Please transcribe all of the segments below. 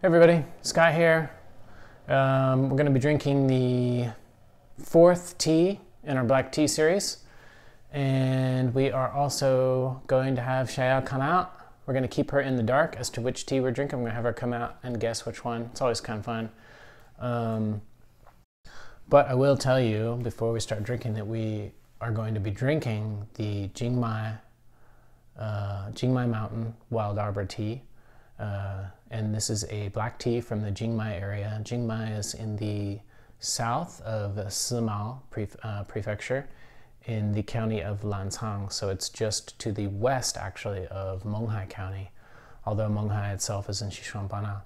Hey everybody, Scott here. We're going to be drinking the fourth tea in our black tea series, and we are also going to have Xiao Yao come out. We're going to keep her in the dark as to which tea we're drinking. I'm going to have her come out and guess which one. It's always kind of fun. But I will tell you before we start drinking that we are going to be drinking the Jingmai Mountain Wild Arbor tea. And this is a black tea from the Jingmai area. Jingmai is in the south of Simao prefecture in the county of Lancang. So it's just to the west, actually, of Monghai County, although Monghai itself is in Xishuangbanna.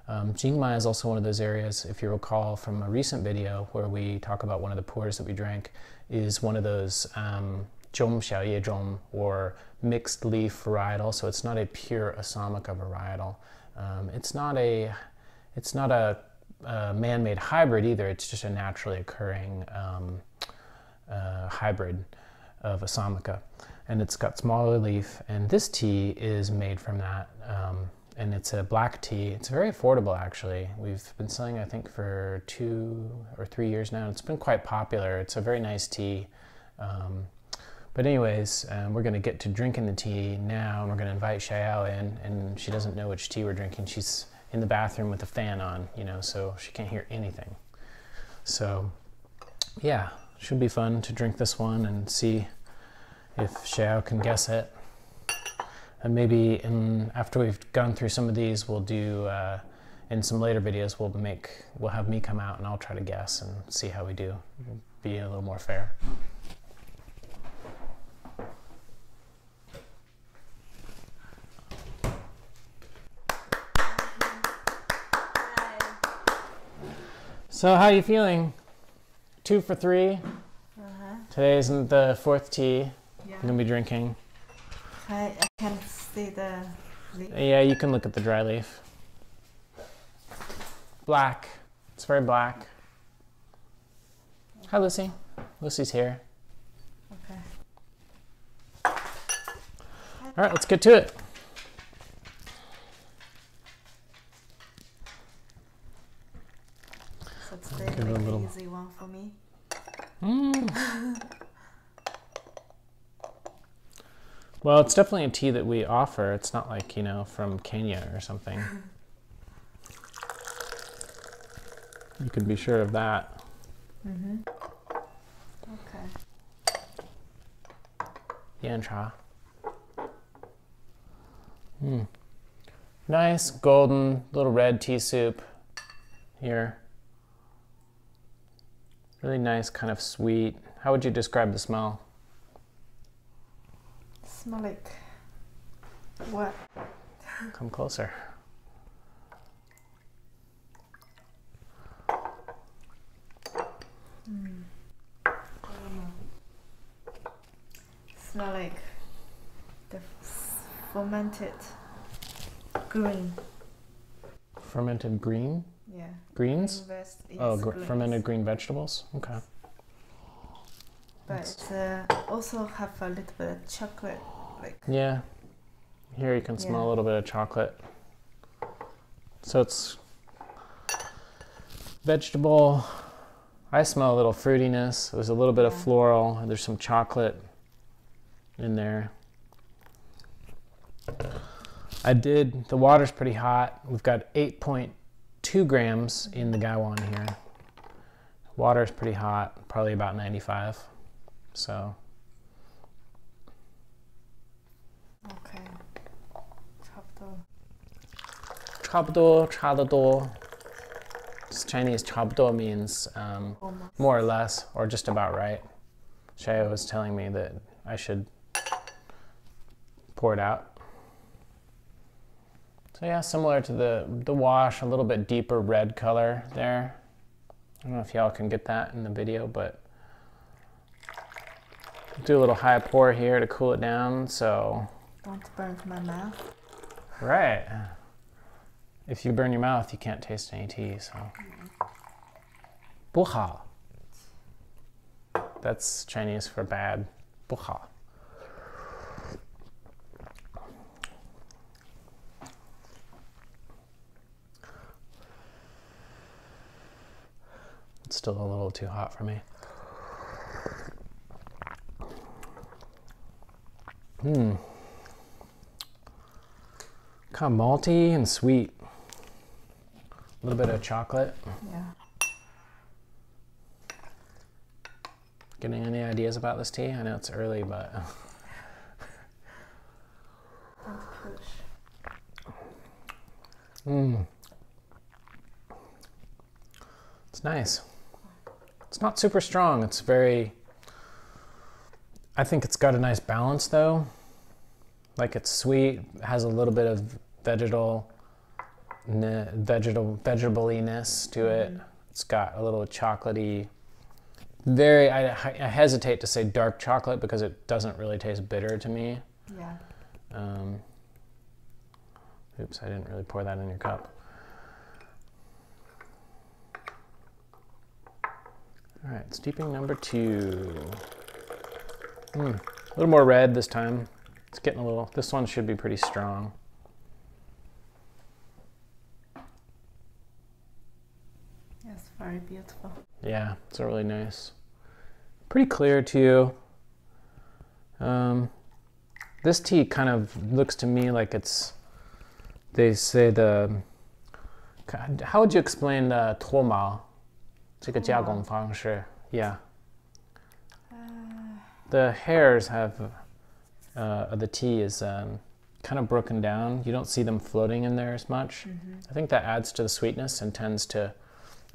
Jingmai is also one of those areas, if you recall from a recent video where we talk about one of the pours that we drank, is one of those Zhong Xiao Yao or mixed leaf varietal. So it's not a pure Assamica varietal. It's not a man-made hybrid either. It's just a naturally occurring hybrid of Assamica, and it's got smaller leaf. And this tea is made from that, and it's a black tea. It's very affordable, actually. We've been selling, I think, for 2 or 3 years now. It's been quite popular. It's a very nice tea. But anyways, we're going to get to drinking the tea now, and we're going to invite Xiao Yao in, and she doesn't know which tea we're drinking. She's in the bathroom with the fan on, you know, so she can't hear anything. So, yeah, should be fun to drink this one and see if Xiao Yao can guess it. And maybe after we've gone through some of these, we'll do, in some later videos, we'll have me come out and I'll try to guess and see how we do. It'll be a little more fair. So how are you feeling? 2 for 3. Today isn't the fourth tea. Yeah. I'm gonna be drinking. I can see the leaf. Yeah, you can look at the dry leaf. Black. It's very black. Hi, Lucy. Lucy's here. Okay. All right, let's get to it. So today like an easy one for me. Well, it's definitely a tea that we offer. It's not like, you know, from Kenya or something. You can be sure of that. Okay. Yan cha. Nice golden little red tea soup here. Really nice, kind of sweet. How would you describe the smell? Smell like what? Come closer. I don't know. Smell like the fermented green. Fermented green? Yeah. Greens? Oh, greens. fermented green vegetables? Okay. But it also have a little bit of chocolate. Yeah. Here you can smell a little bit of chocolate. So it's vegetable. I smell a little fruitiness. There's a little bit of floral. There's some chocolate in there. The water's pretty hot. We've got 8.2 grams in the gaiwan here. Water's pretty hot, probably about 95. So. Okay. 差不多, 差得多. Chinese 差不多 means more or less, or just about right. Xiao was telling me that I should pour it out. So yeah, similar to the wash, a little bit deeper red color there. I don't know if y'all can get that in the video, but do a little high pour here to cool it down, so. Don't burn my mouth. Right. If you burn your mouth, you can't taste any tea, so. 不好. That's Chinese for bad. 不好. It's still a little too hot for me. Kind of malty and sweet. A little bit of chocolate. Yeah. Getting any ideas about this tea? I know it's early, but... Don't push. It's nice. It's not super strong. It's very... I think it's got a nice balance though. Like it's sweet, has a little bit of vegetableness to it. It's got a little chocolatey, very, I hesitate to say dark chocolate because it doesn't really taste bitter to me. Yeah. Oops, I didn't really pour that in your cup. All right, steeping number 2. A little more red this time. It's getting a little, this one should be pretty strong. Yes, very beautiful. Yeah, it's really nice. Pretty clear too. This tea kind of looks to me like it's, they say how would you explain the 脱毛这个加工方式? Yeah. The hairs have, the tea is kind of broken down. You don't see them floating in there as much. I think that adds to the sweetness and tends to,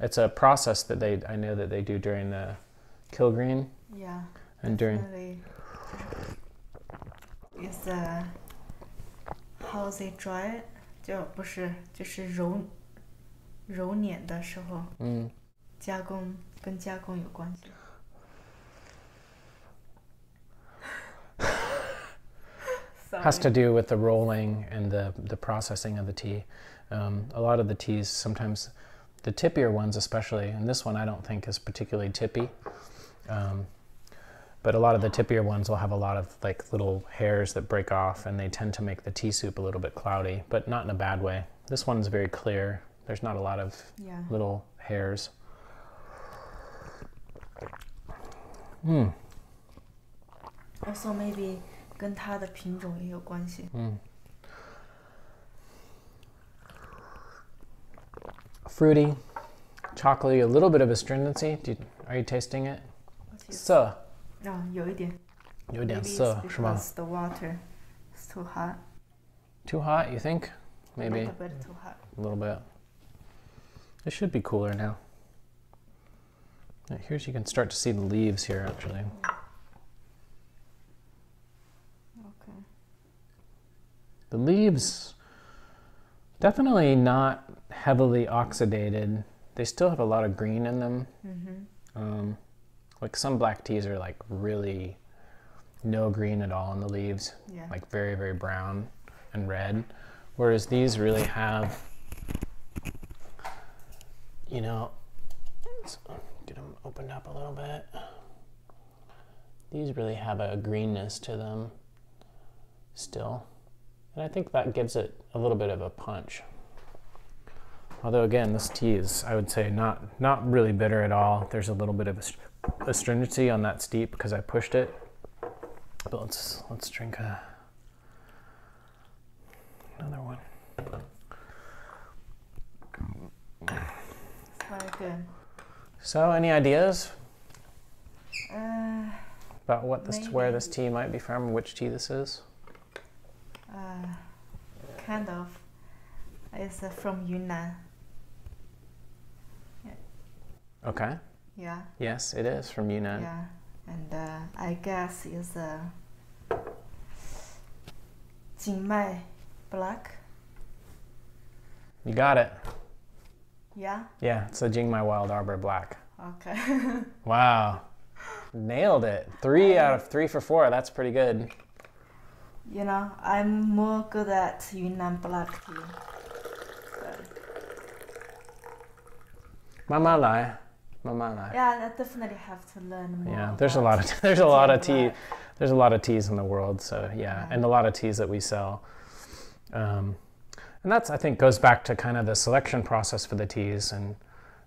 it's a process that I know that they do during the Kilgreen. Yeah. And during... Is how they dry it? 就是揉捻的时候，加工跟加工有关系。Has to do with the rolling and the processing of the tea. A lot of the teas, sometimes the tippier ones especially, and this one I don't think is particularly tippy, but a lot of the tippier ones will have a lot of like little hairs that break off, and they tend to make the tea soup a little bit cloudy, but not in a bad way. This one's very clear. There's not a lot of little hairs. Also maybe 跟它的品种也有关系。Fruity, chocolatey, a little bit of astringency. Are you tasting it? 涩。有一点。有点涩，是吗？ Because the water is too hot. Too hot, you think? Maybe. A little bit too hot. A little bit. It should be cooler now. Here's, you can start to see the leaves here actually. Okay. The leaves, definitely not heavily oxidated. They still have a lot of green in them. Like some black teas are like really no green at all in the leaves. Like very, very brown and red. Whereas these really have, you know, let's get them opened up a little bit. These really have a greenness to them still. And I think that gives it a little bit of a punch. Although again, this tea is, I would say, not really bitter at all. There's a little bit of astringency on that steep because I pushed it. But let's drink another one. Very good. So, any ideas about what where this tea might be from, which tea this is? Kind of. It's from Yunnan. Okay. Yeah. Yes, it is from Yunnan. Yeah, and I guess it's Jingmai black. You got it. Yeah? Yeah, it's a Jingmai Wild Arbor Black. Okay. Wow. Nailed it. 3 out of 3 for 4. That's pretty good. You know, I'm more good at Yunnan black tea. Mama lai. Yeah, I definitely have to learn more. Yeah, there's a lot of tea. There's a lot of teas in the world, so yeah, and a lot of teas that we sell. And that's, I think, goes back to kind of the selection process for the teas, and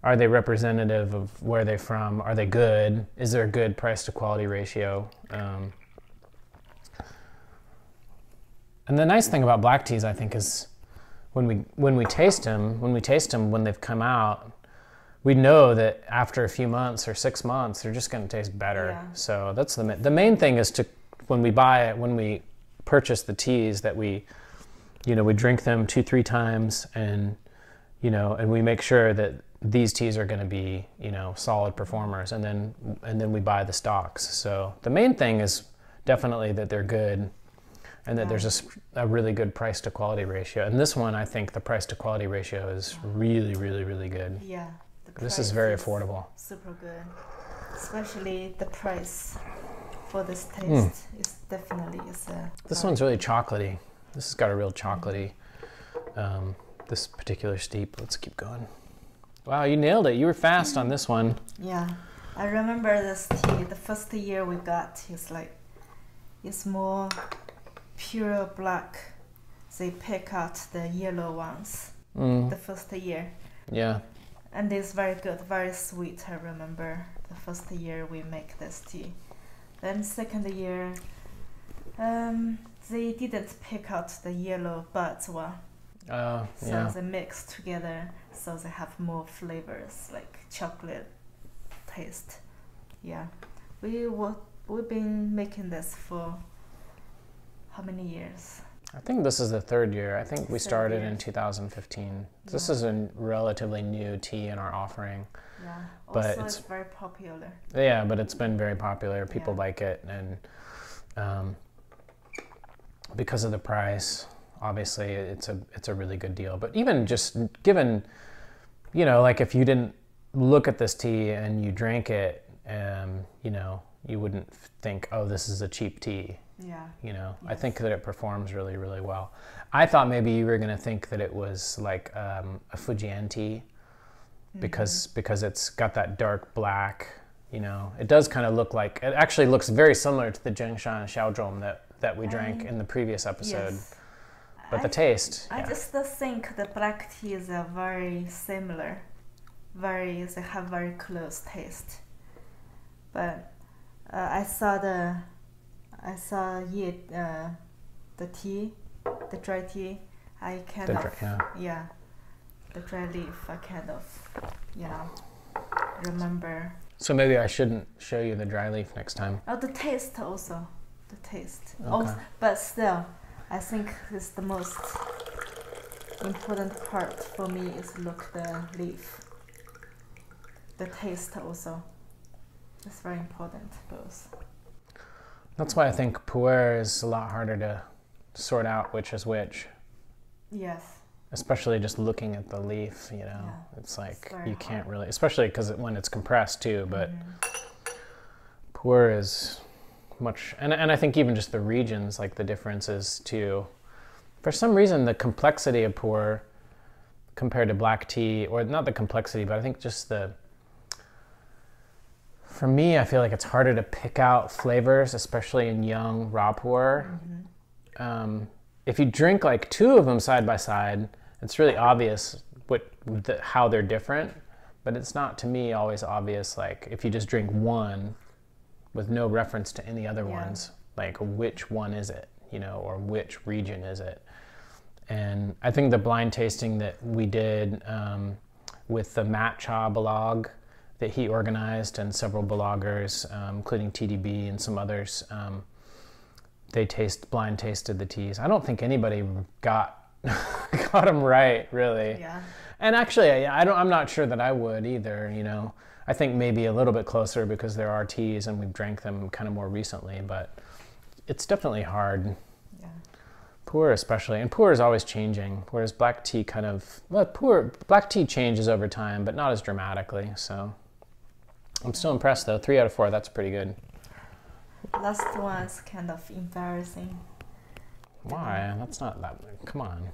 are they representative of where they're from? Are they good? Is there a good price to quality ratio? And the nice thing about black teas, I think, is when we taste them, when they've come out, we know that after a few months or 6 months, they're just going to taste better. Yeah. So that's the main thing is to, when we purchase the teas, that we drink them 2-3 times, and we make sure that these teas are going to be, solid performers, and then we buy the stocks. So the main thing is definitely that they're good, and that there's a really good price to quality ratio. And this one, I think the price to quality ratio is really, really, really good. Yeah. This is very affordable. Super good. Especially the price for this taste is definitely This one's really chocolatey. This has got a real chocolatey, this particular steep. Let's keep going. Wow, you nailed it. You were fast on this one. Yeah. I remember this tea, the first year we got, it's more pure black. They pick out the yellow ones the first year. Yeah. And it's very good, very sweet. I remember the first year we make this tea. Then second year, they didn't pick out the yellow buds one. Oh, So they mix together, so they have more flavors, like chocolate taste. Yeah. We've been making this for how many years? I think this is the 3rd year. I think we started year. in 2015. This is a relatively new tea in our offering. Yeah. But Also, it's very popular. Yeah, but it's been very popular. People like it, and because of the price, obviously it's a really good deal. But even just given, like if you didn't look at this tea and you drank it, you wouldn't think, oh, this is a cheap tea. Yeah. I think that it performs really, really well. I thought maybe you were going to think that it was like a Fujian tea, because it's got that dark black. It does kind of look like, it actually looks very similar to the Jingshan Xiaozhong that we drank in the previous episode. Yes. But the taste, I just think the black teas are very similar. They have very close taste. But I saw the tea, the dry tea. I kind the dry leaf. I kind of, remember. So maybe I shouldn't show you the dry leaf next time. Oh, the taste also. The taste. Okay. Also, but still, I think it's the most important part for me is look the leaf. The taste also. It's very important, both. That's why I think pu'er is a lot harder to sort out which is which. Yes. Especially just looking at the leaf, it's like you can't hard. really, especially because when it's compressed too, but pu'er is much, and I think even just the regions, like the differences too. For some reason, the complexity of pu'er compared to black tea, or not the complexity, but I think just for me, I feel like it's harder to pick out flavors, especially in young raw pu'er. If you drink like 2 of them side by side, it's really obvious how they're different, but it's not, to me, always obvious. Like if you just drink one with no reference to any other ones, like which one is it, or which region is it? And I think the blind tasting that we did with the Matt Cha blog that he organized, and several bloggers, including TDB and some others, they blind tasted the teas. I don't think anybody got them right, really. Yeah. And actually, I'm not sure that I would either. I think maybe a little bit closer because there are teas and we've drank them kind of more recently, but it's definitely hard. Yeah. Pu'er especially, and pu'er is always changing, whereas black tea black tea changes over time, but not as dramatically. So I'm still impressed though. 3 out of 4, that's pretty good. Last one's kind of embarrassing. Why? That's not that. Come on.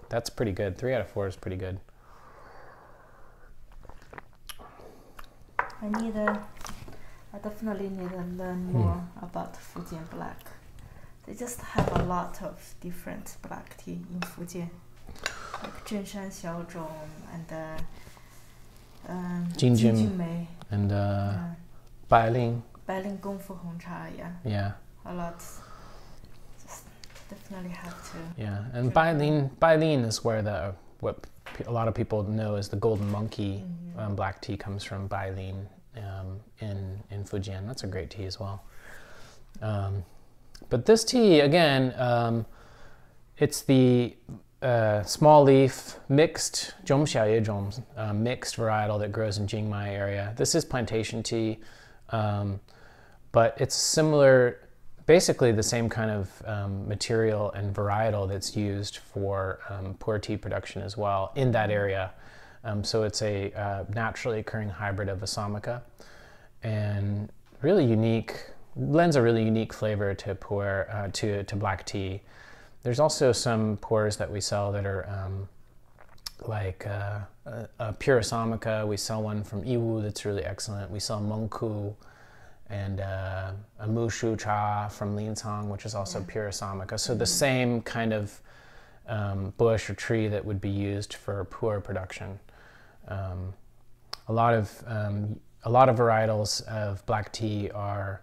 That's pretty good. 3 out of 4 is pretty good. I definitely need to learn more about Fujian black. They just have a lot of different black tea in Fujian, like Jingshan Xiaozhong and Jingmai and Bailin. Bailin Gongfu Hongcha, yeah. Yeah. A lot. Just definitely have to. Yeah, and Bailin is where what a lot of people know as the golden monkey black tea comes from Bailin in Fujian. That's a great tea as well. But this tea, again, it's the small leaf mixed Xiao Yao mixed varietal that grows in Jingmai area. This is plantation tea, but it's similar, basically the same kind of material and varietal that's used for pu'er tea production as well in that area. So it's a naturally occurring hybrid of Assamica, and really unique, lends a really unique flavor to pu'er, to black tea. There's also some pu'ers that we sell that are like a pure Assamica. We sell one from Iwu that's really excellent. We sell Mengku and a Mushu cha from Lincang, which is also pure Assamica. So the same kind of bush or tree that would be used for pu'er production. A lot of varietals of black tea are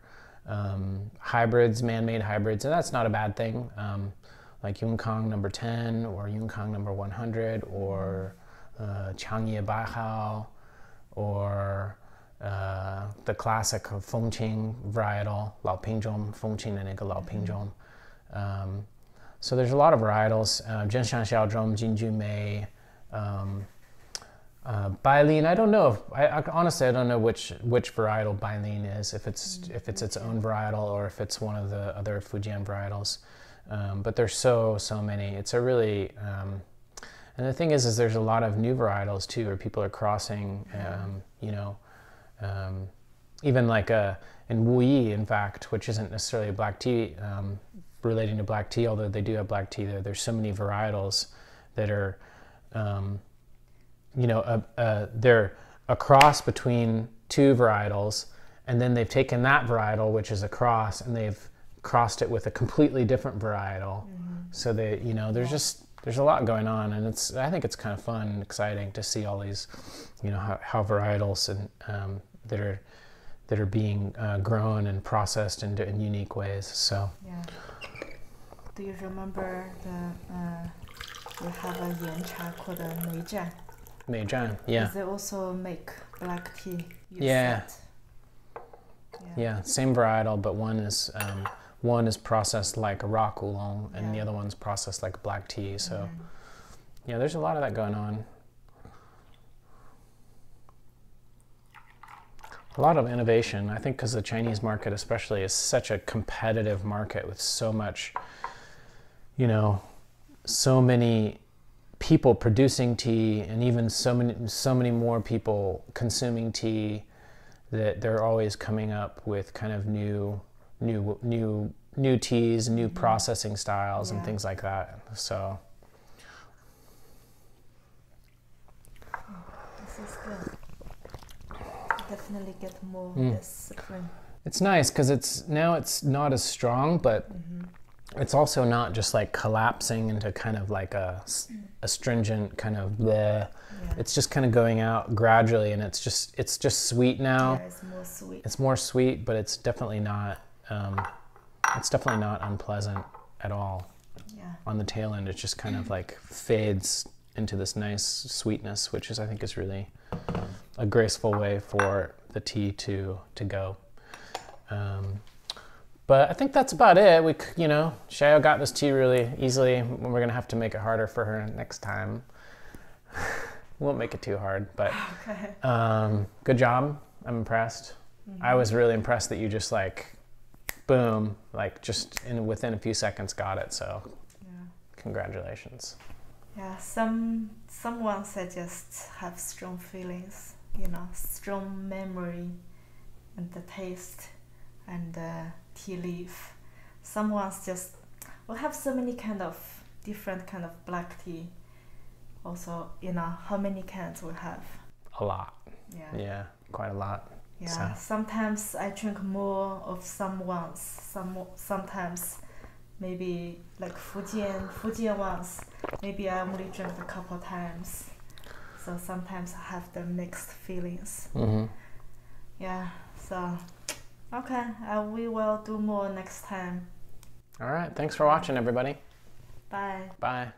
hybrids, man-made hybrids, and that's not a bad thing. Like Yunnan number 10 or Yunnan number 100 or Changye Baihao or the classic of Fengqing varietal, Lao Pingjong, Fengqing and Lao Pingjong. So there's a lot of varietals. Zhenshan Xiaozhong, Jingmai, Bailin. I don't know honestly I don't know which varietal Bailin is, if it's its own varietal or if it's one of the other Fujian varietals. But there's so many. It's a really and the thing is there's a lot of new varietals too, where people are crossing. Even like in Wuyi, in fact, which isn't necessarily a black tea, relating to black tea, although they do have black tea there. There's so many varietals that are, they're a cross between two varietals, and then they've taken that varietal, which is a cross, and they've crossed it with a completely different varietal. So they, there's a lot going on, and I think it's kind of fun and exciting to see all these, how varietals and that are being grown and processed in unique ways. So. Yeah. Do you remember we have a yan cha called a Meijian? Meijian, yeah. They also make black tea. Yeah, same varietal, but one is processed like a rock oolong, and the other one's processed like black tea. So, yeah, there's a lot of that going on. A lot of innovation, I think, because the Chinese market especially is such a competitive market with so much, so many people producing tea, and even so many more people consuming tea, that they're always coming up with kind of new teas, new processing styles, and things like that. So. This is good. Definitely get more this spring. It's nice because it's not as strong, but it's also not just like collapsing into kind of like a astringent kind of bleh. It's just kind of going out gradually, and it's just sweet now. Yeah, it's more sweet. It's more sweet, but it's definitely not unpleasant at all. Yeah. On the tail end, it just kind of like fades into this nice sweetness, which I think is really a graceful way for the tea to go. But I think that's about it. Xiao got this tea really easily. We're gonna have to make it harder for her next time. We won't make it too hard, but good job. I'm impressed. I was really impressed that you just boom, just within a few seconds got it. So, congratulations. Yeah, someone said just have strong feelings, strong memory, and the taste, and the tea leaf. Someone's just, we have so many different kind of black tea. Also, how many cans we have? A lot. Yeah, quite a lot. Yeah, so. Sometimes I drink more of sometimes maybe like Fujian ones, maybe I only drink a couple times. So sometimes I have the mixed feelings. Mm-hmm. Yeah, so okay, we will do more next time. All right, thanks for watching, everybody. Bye. Bye.